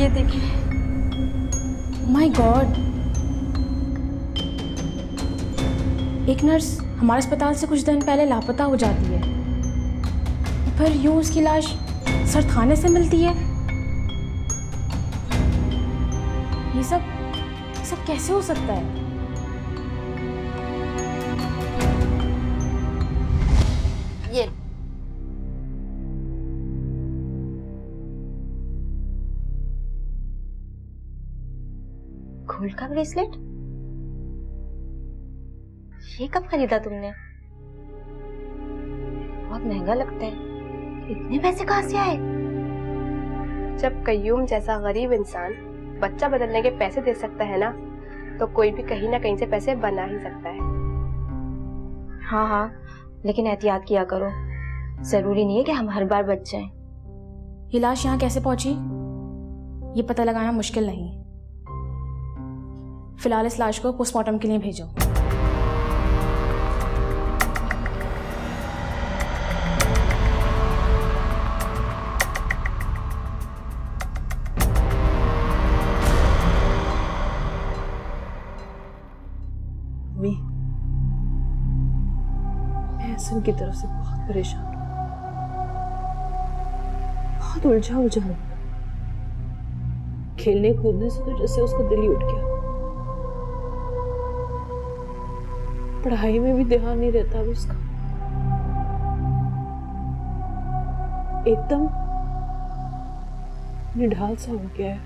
ये देखिए। My God, एक नर्स हमारे अस्पताल से कुछ दिन पहले लापता हो जाती है, फिर यूं उसकी लाश सर थाने से मिलती है। ये सब कैसे हो सकता है? ये गोल्ड का ब्रेसलेट, ये कब खरीदा तुमने? बहुत महंगा लगता है, इतने पैसे कहाँ से आए? जब कय्यूम जैसा गरीब इंसान बच्चा बदलने के पैसे दे सकता है ना, तो कोई भी कहीं ना कहीं से पैसे बना ही सकता है। हाँ हाँ, लेकिन एहतियात किया करो, जरूरी नहीं है कि हम हर बार बच जाएं। ये लाश यहाँ कैसे पहुंची, ये पता लगाना मुश्किल नहीं। फिलहाल इस लाश को पोस्टमार्टम के लिए भेजो। मैं एहसन की तरफ से बहुत परेशान हूँ, बहुत उलझा हूँ। खेलने कूदने से तो जैसे उसका दिल ही उठ गया। पढ़ाई में भी ध्यान नहीं रहता अब उसका। एकदम निढाल सा हो गया है।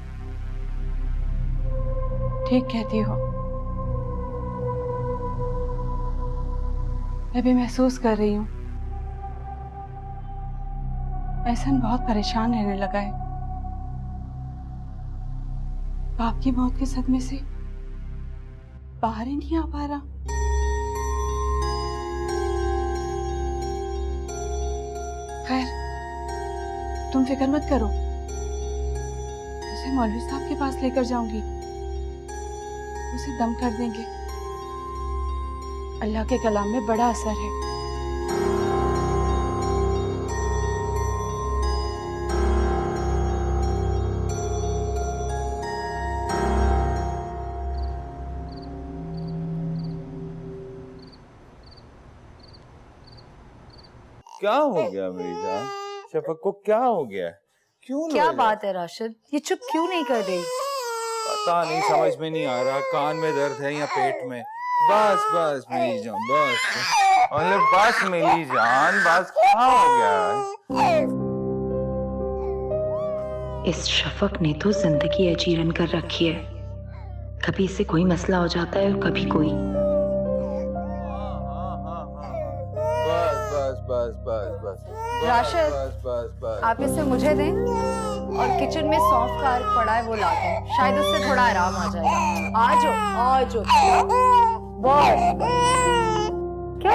ठीक कहती हो, मैं भी महसूस कर रही हूँ। एहसन बहुत परेशान रहने लगा है। बाप की मौत के सदमे से बाहर ही नहीं आ पा रहा। खैर, तुम फिक्र मत करो, उसे मौलवी साहब के पास लेकर जाऊंगी, उसे दम कर देंगे। अल्लाह के कलाम में बड़ा असर है। क्या हो गया मेरी जान? शफक को क्या हो गया? क्यों? क्या बात है राशिद, ये चुप क्यों नहीं कर रही? पता नहीं, समझ में नहीं आ रहा। कान में दर्द है या पेट में? बस बस मेरी जान, बस बस मेरी जान, बस क्या हो गया? इस शफक ने तो जिंदगी अजीरन कर रखी है। कभी इससे कोई मसला हो जाता है और कभी कोई। राशिद, बस आप इसे मुझे दें और किचन में सॉफ्ट कार पड़ा है वो लाते हैं, शायद उससे थोड़ा आराम आ जाएगा। आ जाओ बस। क्या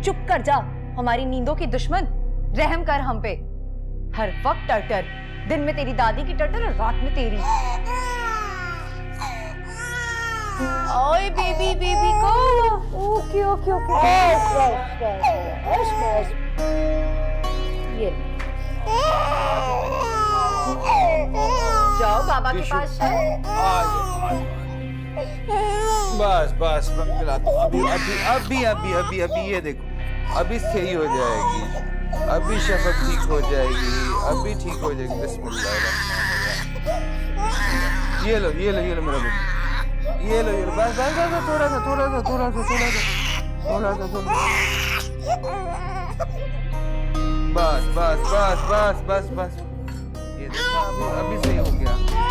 चुप कर जा, हमारी नींदों की दुश्मन। रहम कर हम पे। हर वक्त टटर, दिन में तेरी दादी की टटर और रात में तेरी। ओए बेबी को। ओके ओके ओके, बस ये जाओ बाबा के पास। बस पिलाता हूं। अभी ये देखो, अभी सही हो जाएगी, अभी शफक ठीक हो जाएगी, अभी ठीक हो जाएगी। बिस्मिल्लाह। ये लो मेरा बेटा, ये लो बस थोड़ा सा बस। ये देखो, अभी सही हो गया। बस।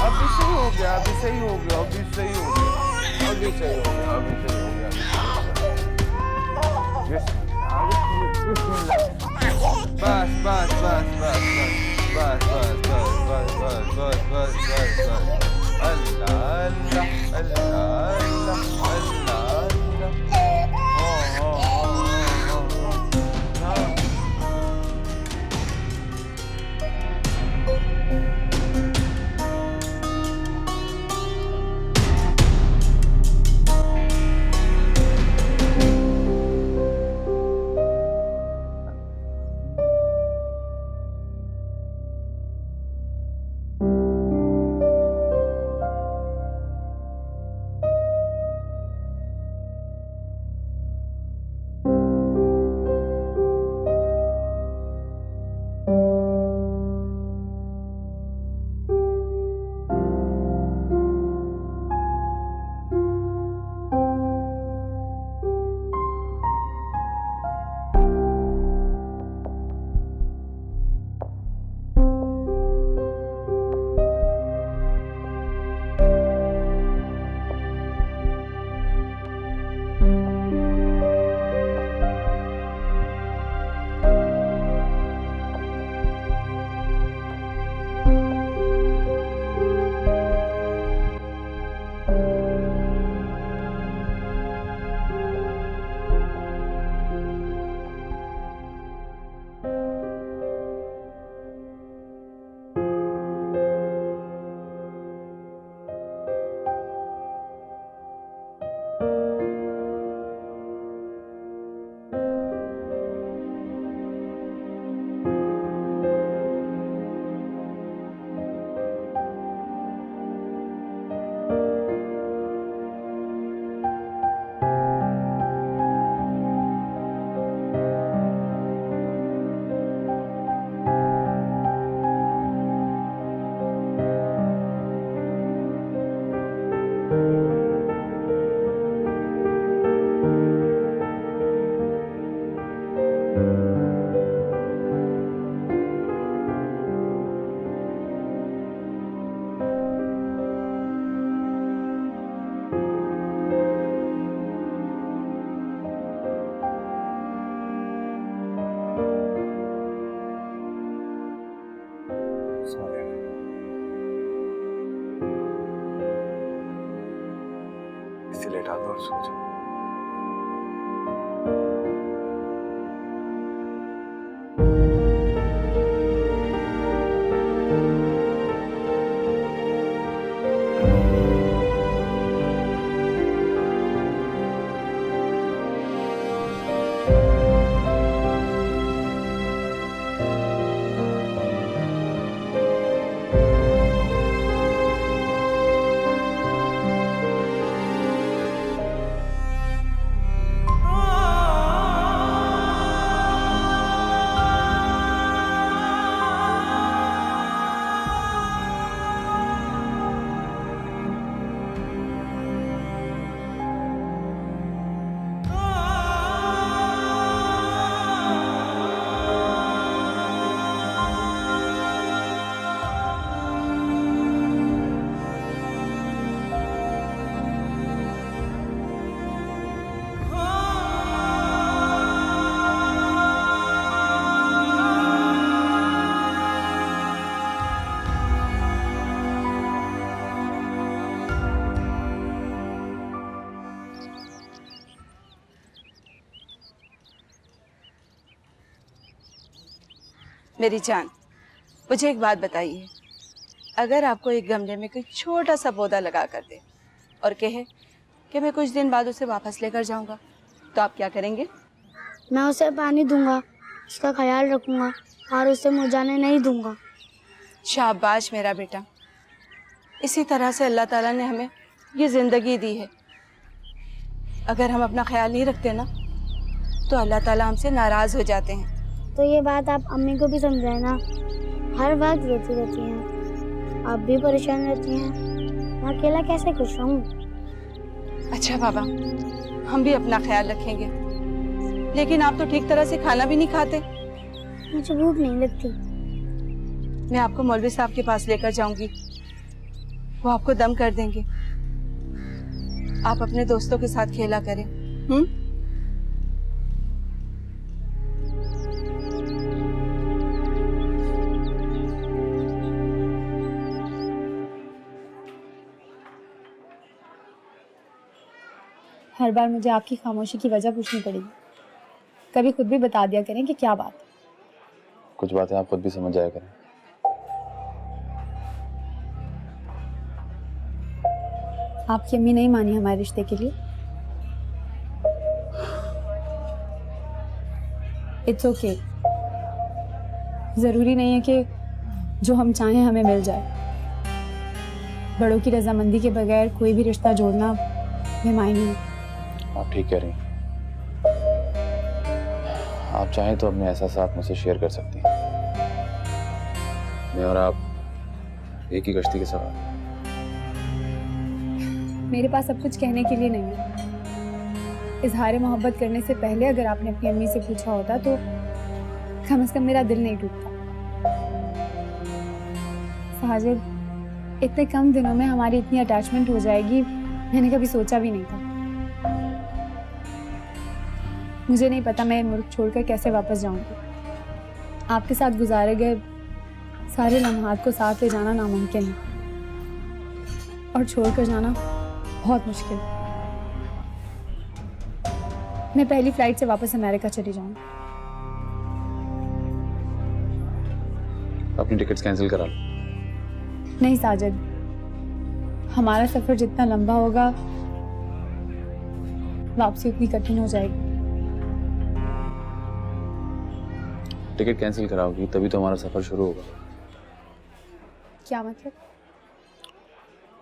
सो गया। इसे लेटा दो और सो जाओ। मेरी जान, मुझे एक बात बताइए, अगर आपको एक गमले में कोई छोटा सा पौधा लगा कर दे और कहे कि मैं कुछ दिन बाद उसे वापस लेकर जाऊंगा, तो आप क्या करेंगे? मैं उसे पानी दूंगा, उसका ख्याल रखूंगा और उसे मुरझाने नहीं दूंगा। शाबाश मेरा बेटा, इसी तरह से अल्लाह ताला ने हमें ये ज़िंदगी दी है। अगर हम अपना ख्याल नहीं रखते ना, तो अल्लाह ताला हमसे नाराज़ हो जाते हैं। तो ये बात आप अम्मी को भी समझाए ना, हर वक्त रोती रहती हैं, आप भी परेशान रहती हैं, मैं अकेला कैसे खुश रहूं? अच्छा बाबा, हम भी अपना ख्याल रखेंगे, लेकिन आप तो ठीक तरह से खाना भी नहीं खाते। मुझे भूख नहीं लगती। मैं आपको मौलवी साहब के पास लेकर जाऊंगी, वो आपको दम कर देंगे। आप अपने दोस्तों के साथ खेला करें। हर बार मुझे आपकी खामोशी की वजह पूछनी पड़ेगी। कभी खुद भी बता दिया करें कि क्या बात है। कुछ बातें आप खुद भी समझ जाया करें। आपकी अम्मी नहीं मानी हमारे रिश्ते के लिए। It's okay. जरूरी नहीं है कि जो हम चाहें हमें मिल जाए। बड़ों की रजामंदी के बगैर कोई भी रिश्ता जोड़ना बेमायने है। आप ठीक कह रही हैं। आप चाहें तो अपने एहसास मुझसे शेयर कर सकती हैं। मैं और आप एक ही कश्ती के सवार। मेरे पास सब कुछ कहने के लिए नहीं है। इजहार मोहब्बत करने से पहले अगर आपने अपनी अम्मी से पूछा होता तो कम से कम मेरा दिल नहीं टूटता। साजिद, इतने कम दिनों में हमारी इतनी अटैचमेंट हो जाएगी, मैंने कभी सोचा भी नहीं था। मुझे नहीं पता मैं मुल्क छोड़कर कैसे वापस जाऊंगी। आपके साथ गुजारे गए सारे लम्हात को साथ ले जाना नामुमकिन है और छोड़कर जाना बहुत मुश्किल। मैं पहली फ्लाइट से वापस अमेरिका चली जाऊंगी। अपनी टिकट्स कैंसिल करा लो। नहीं साजिद, हमारा सफर जितना लंबा होगा वापसी उतनी कठिन हो जाएगी। टिकट कैंसिल कराओगी तभी तो हमारा सफर शुरू होगा। क्या मतलब?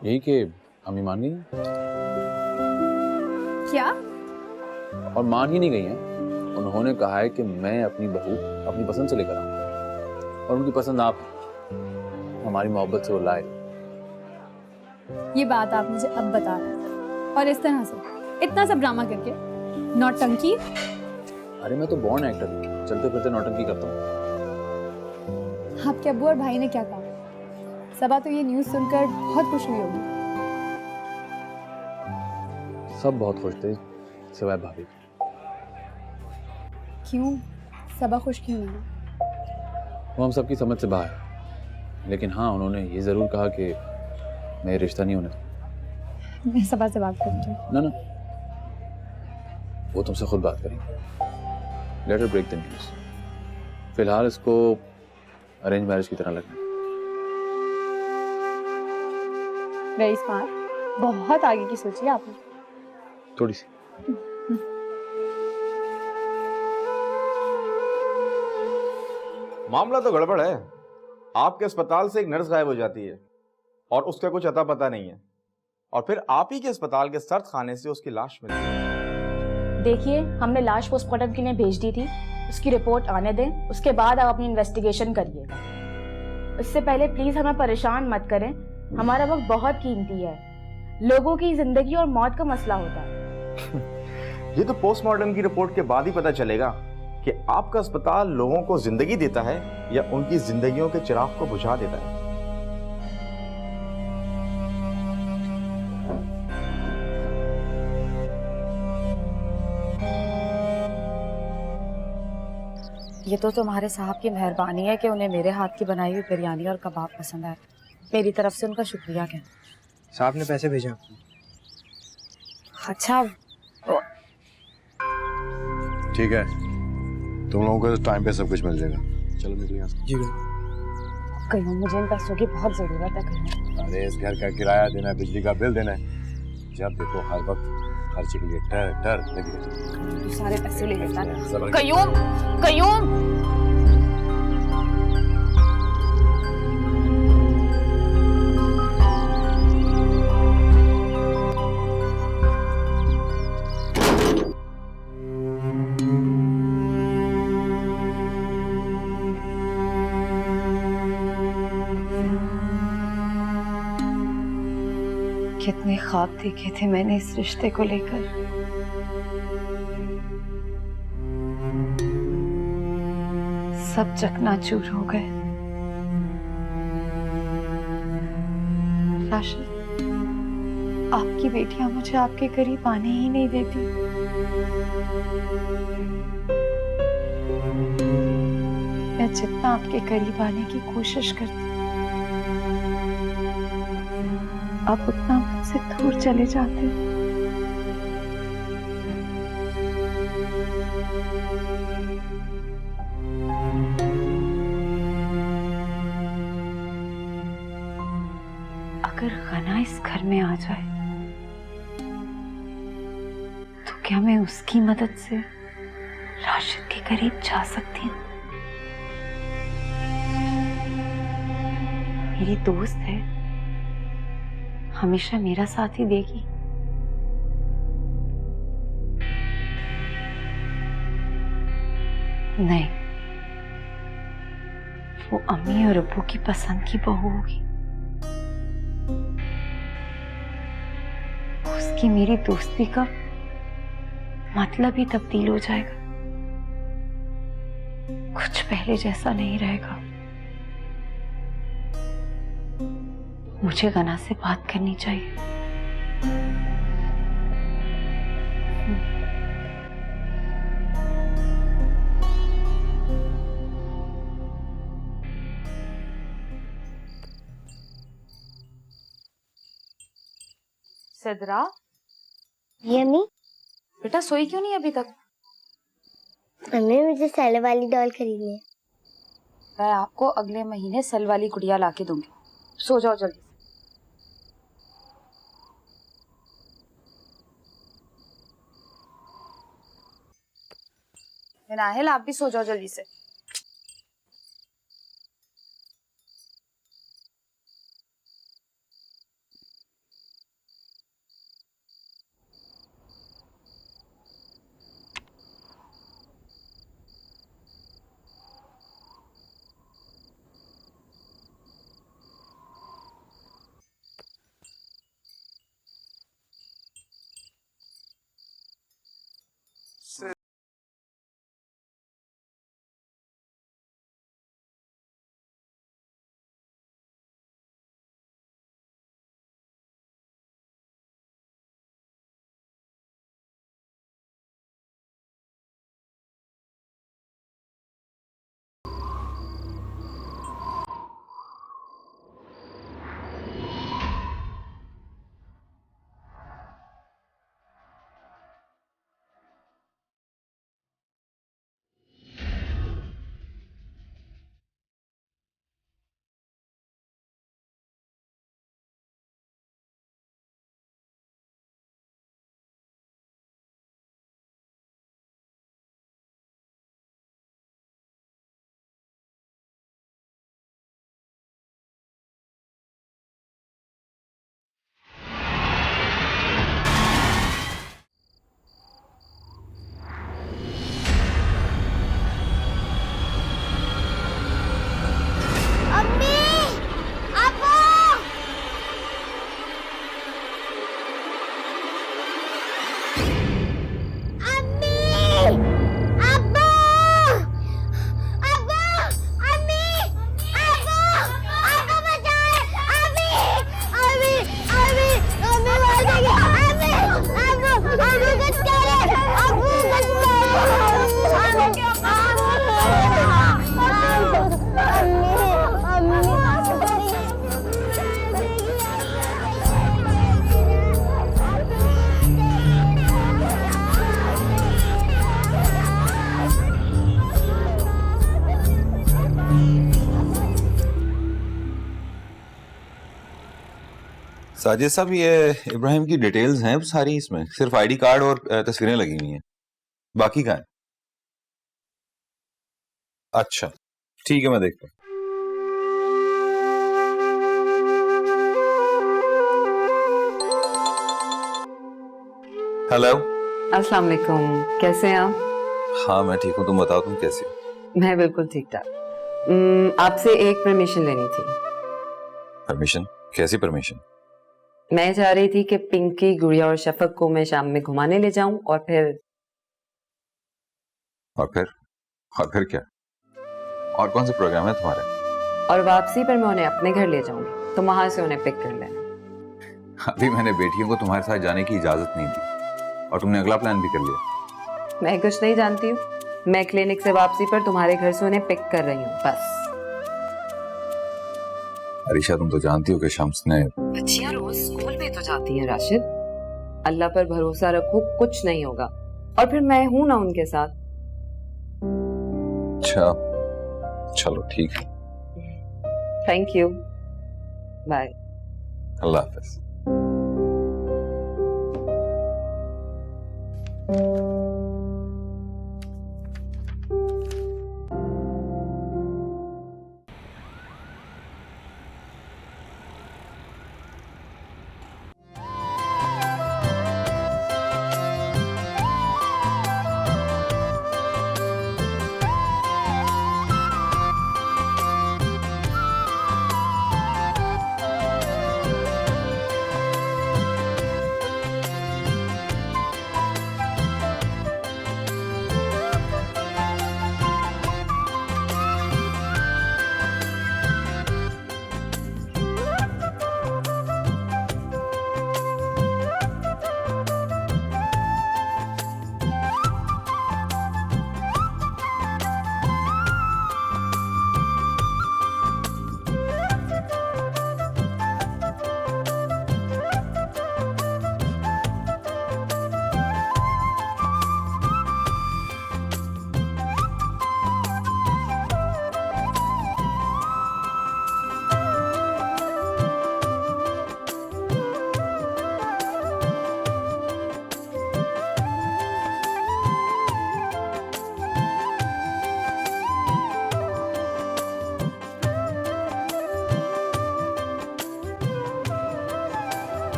यही कि अम्मी मान गई क्या? और मान ही नहीं गई हैं। उन्होंने कहा है कि मैं अपनी बहू अपनी पसंद से लेकर आऊं और उनकी पसंद आप हमारी मोहब्बत से वो लाए। ये बात आप मुझे अब बता रहे हैं और इस तरह से इतना सब ड्रामा करके? नौटंकी? अरे मैं तो बॉर्न एक्टर हूँ, चलते फिरते नौटंकी करता हूँ। आपके अब्बू और भाई ने क्या कहा? सबा तो ये न्यूज़ सुनकर बहुत खुश हुई होगी। सब बहुत खुश थे सिवाय भाभी। क्यों? सबा खुश क्यों नहीं? वो हम सबकी समझ से बाहर है। लेकिन हाँ, उन्होंने ये ज़रूर कहा कि मैं रिश्ता नहीं होने दूँ। मैं सबा से बात करती हूँ। ना ना, वो तुमसे खुद बात करेंगे। Let her break the news. फिलहाल इसको अरेंज मैरिज की तरह लगना। वेरी स्मार्ट, बहुत आगे की सोची है आपने। थोड़ी सी। मामला तो गड़बड़ है। आपके अस्पताल से एक नर्स गायब हो जाती है और उसका कुछ अता पता नहीं है, और फिर आप ही के अस्पताल के सर्द खाने से उसकी लाश मिलती है। देखिए, हमने लाश पोस्टमार्टम के लिए भेज दी थी, उसकी रिपोर्ट आने दें, उसके बाद आप अपनी इन्वेस्टिगेशन करिएगा। उससे पहले प्लीज हमें परेशान मत करें, हमारा वक्त बहुत कीमती है। लोगों की जिंदगी और मौत का मसला होता है। ये तो पोस्टमार्टम की रिपोर्ट के बाद ही पता चलेगा कि आपका अस्पताल लोगों को जिंदगी देता है या उनकी जिंदगियों के चिराग को बुझा देता है। ये तो तुम्हारे साहब की मेहरबानी है कि उन्हें मेरे हाथ की बनाई हुई बिरयानी और कबाब पसंद आए। मेरी तरफ से उनका शुक्रिया कहना। साहब ने पैसे भेजे आपको। अच्छा, ठीक है, तुम लोगों को टाइम पे सब कुछ मिल जाएगा। चलो निकलिए यहाँ से। जी कहीं मुझे इन पैसों की बहुत जरूरत है। कहीं अरे इस घर का किराया देना है, बिजली का बिल देना है, जब देखो हर वक्त खर्चे के लिए टर लगी रहती है। सारे पैसे ले लेता है। सबर कयूम कितने ख्वाब देखे थे मैंने इस रिश्ते को लेकर। सब चकनाचूर हो गए। राशिद, आपकी बेटियां मुझे आपके करीब आने ही नहीं देती। मैं जितना आपके करीब आने की कोशिश करती, आप उतना मुझसे दूर चले जाते। अगर गना इस घर में आ जाए तो क्या मैं उसकी मदद से राशिद के करीब जा सकती हूँ? मेरी दोस्त है, हमेशा मेरा साथ ही देगी। नहीं, वो अम्मी और अब्बू की पसंद की बहू होगी। उसकी मेरी दोस्ती का मतलब ही तब्दील हो जाएगा। कुछ पहले जैसा नहीं रहेगा। मुझे गना से बात करनी चाहिए। सिद्रा, ये अम्मी, बेटा सोई क्यों नहीं अभी तक? अम्मी मुझे सेल वाली डॉल खरीदनी है। मैं आपको अगले महीने सेल वाली गुड़िया लाके दूंगी। सो जाओ जल्दी। नाहिल, आप भी सो जाओ जल्दी से। साजिद साहब, ये इब्राहिम की डिटेल्स हैं सारी इसमें, सिर्फ आईडी कार्ड और तस्वीरें लगी हुई हैं, बाकी का है? अच्छा ठीक है, मैं देखता हूँ। हेलो। अस्सलाम वालेकुम, कैसे हैं आप? हाँ मैं ठीक हूँ, तुम बताओ तुम कैसे हो? मैं बिल्कुल ठीक ठाक। आपसे एक परमिशन लेनी थी। परमिशन? कैसी परमिशन? मैं चाह रही थी कि पिंकी, गुड़िया और शफक को मैं शाम में घुमाने ले जाऊं और फिर क्या? और कौन सा प्रोग्राम है तुम्हारा? और वापसी पर मैं उन्हें अपने घर ले जाऊंगी, तो वहां से उन्हें पिक कर लेना। अभी मैंने बेटियों को तुम्हारे साथ जाने की इजाजत नहीं दी और तुमने अगला प्लान भी कर लिया। मैं कुछ नहीं जानती हूँ, मैं क्लिनिक से वापसी पर तुम्हारे घर से उन्हें पिक कर रही हूँ, बस। अरीशा, तुम तो जानती हो कि शम्स ने... बच्चियां रोज स्कूल में तो जाती हैं राशिद। अल्लाह पर भरोसा रखो, कुछ नहीं होगा। और फिर मैं हूं ना उनके साथ। अच्छा चलो ठीक है। Thank you, bye. अल्लाह हाफिज।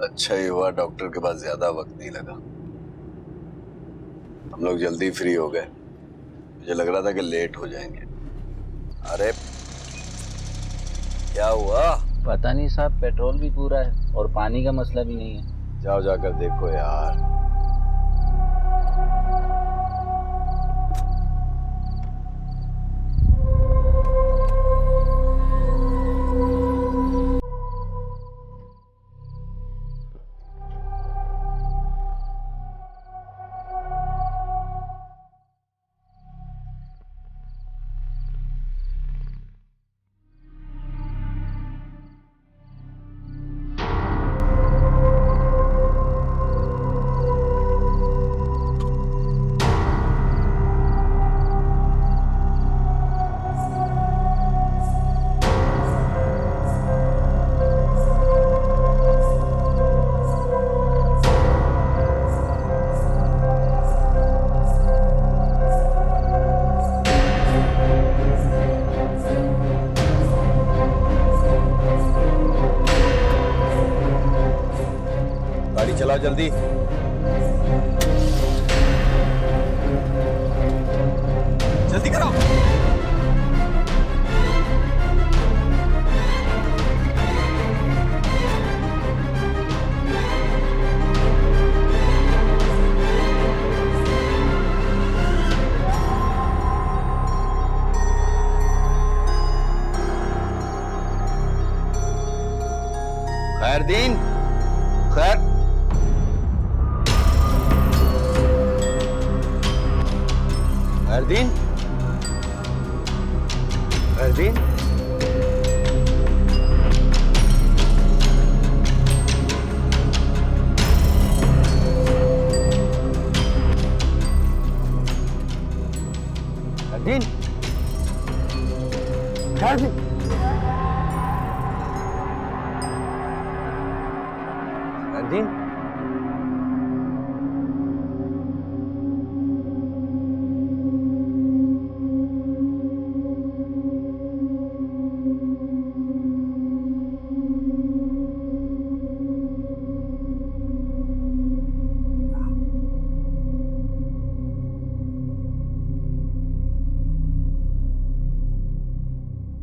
अच्छा ही हुआ डॉक्टर के पास ज्यादा वक्त नहीं लगा। हम लोग जल्दी फ्री हो गए। मुझे लग रहा था कि लेट हो जाएंगे। अरे क्या हुआ? पता नहीं साहब, पेट्रोल भी पूरा है और पानी का मसला भी नहीं है। जाओ जाकर देखो यार। गाड़ी चलाओ जल्दी। जल्दी करो। खैरदीन, खैर खैरदीन, खैरदीन, खैरदीन, खैरदीन, खैरदीन।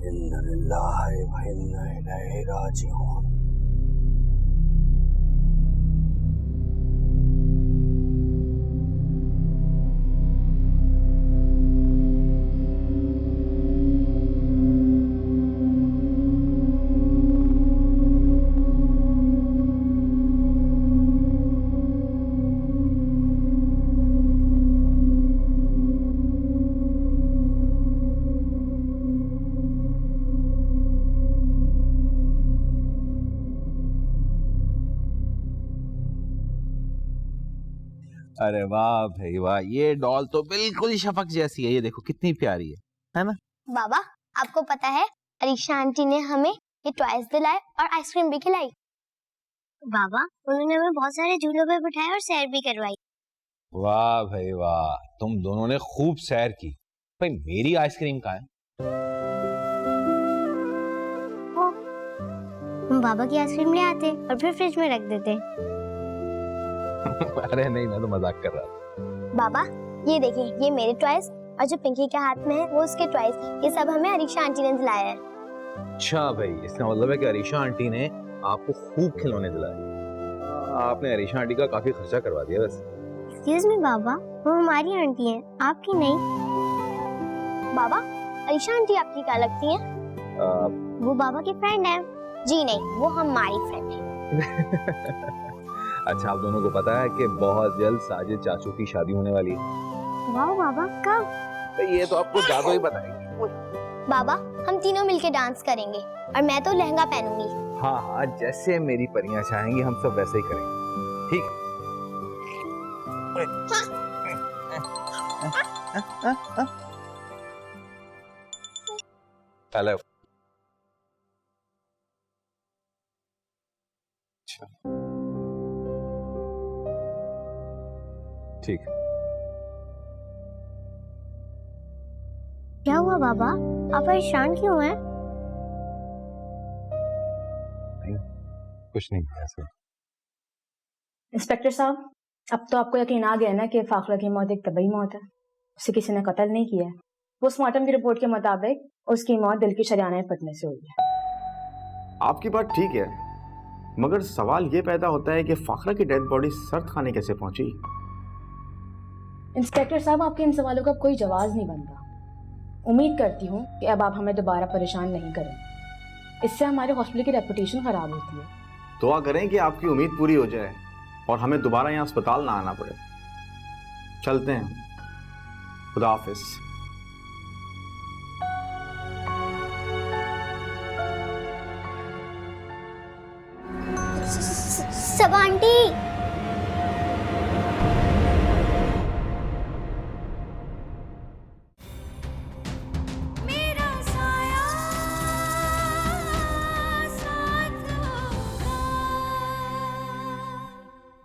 इन्ना लिल्लाहि व इन्ना इलैहि राजिऊन। अरे वाह भाई वाह, ये डॉल तो बिल्कुल शफक जैसी है। ये देखो कितनी प्यारी है ना? बाबा, आपको पता है अरीशा आंटी ने हमें ये टॉयज दिलाए और आइसक्रीम भी खिलाई। बाबा, उन्होंने हमें बहुत सारे झूलों पे बिठाए और सैर भी करवाई। वाह भाई वाह, तुम दोनों ने खूब सैर की। भाई मेरी आइसक्रीम कहाँ है? हम बाबा की आइसक्रीम ले आते और फिर फ्रिज में रख देते। अरे नहीं, मैं तो मजाक कर रहा था। बाबा, ये देखिए, ये मेरे टॉयज और जो पिंकी के हाथ में है वो उसके टॉयज। ये सब हमें अरीशा आंटी ने दिलाया है। अच्छा भाई, इसका मतलब है कि अरीशा आंटी ने आपको खूब खिलौने दिलाए। आपने अरीशा आंटी का काफी खर्चा करवा दिया वैसे। एक्सक्यूज मी बाबा, वो हमारी आंटी है, आपकी नहीं। बाबा, अरीशा आंटी आपकी क्या लगती है? वो बाबा की फ्रेंड है। जी नहीं, वो हमारी फ्रेंड है। अच्छा, आप दोनों को पता है कि बहुत जल्द साजिद चाचू की शादी होने वाली है? वाह बाबा, कब? तो ये तो आपको जादू ही बताएंगे। बाबा, हम तीनों मिलके डांस करेंगे और मैं तो लहंगा पहनूंगी। हाँ हाँ, जैसे मेरी परियां चाहेंगी हम सब वैसे ही करेंगे, ठीक है? हेलो। ठीक। क्या हुआ बाबा, आप परेशान क्यों हैं? नहीं, कुछ नहीं ऐसे। इंस्पेक्टर साहब, अब तो आपको यकीन आ गया ना कि फाखरा की मौत एक तबई मौत है, उसे किसी ने कत्ल नहीं किया है। पोस्टमार्टम की रिपोर्ट के मुताबिक उसकी मौत दिल की शरियाने फटने से हुई है। आपकी बात ठीक है, मगर सवाल ये पैदा होता है कि फाखरा की डेड बॉडी सर्द खाने कैसे पहुंची? इंस्पेक्टर साहब, आपके इन सवालों का कोई जवाब नहीं बनता। उम्मीद करती हूँ कि अब आप हमें दोबारा परेशान नहीं करें, इससे हमारे हॉस्पिटल की रेपुटेशन खराब होती है। दुआ करें कि आपकी उम्मीद पूरी हो जाए और हमें दोबारा यहाँ अस्पताल ना आना पड़े। चलते हैं, खुदा हाफिज। सब आंटी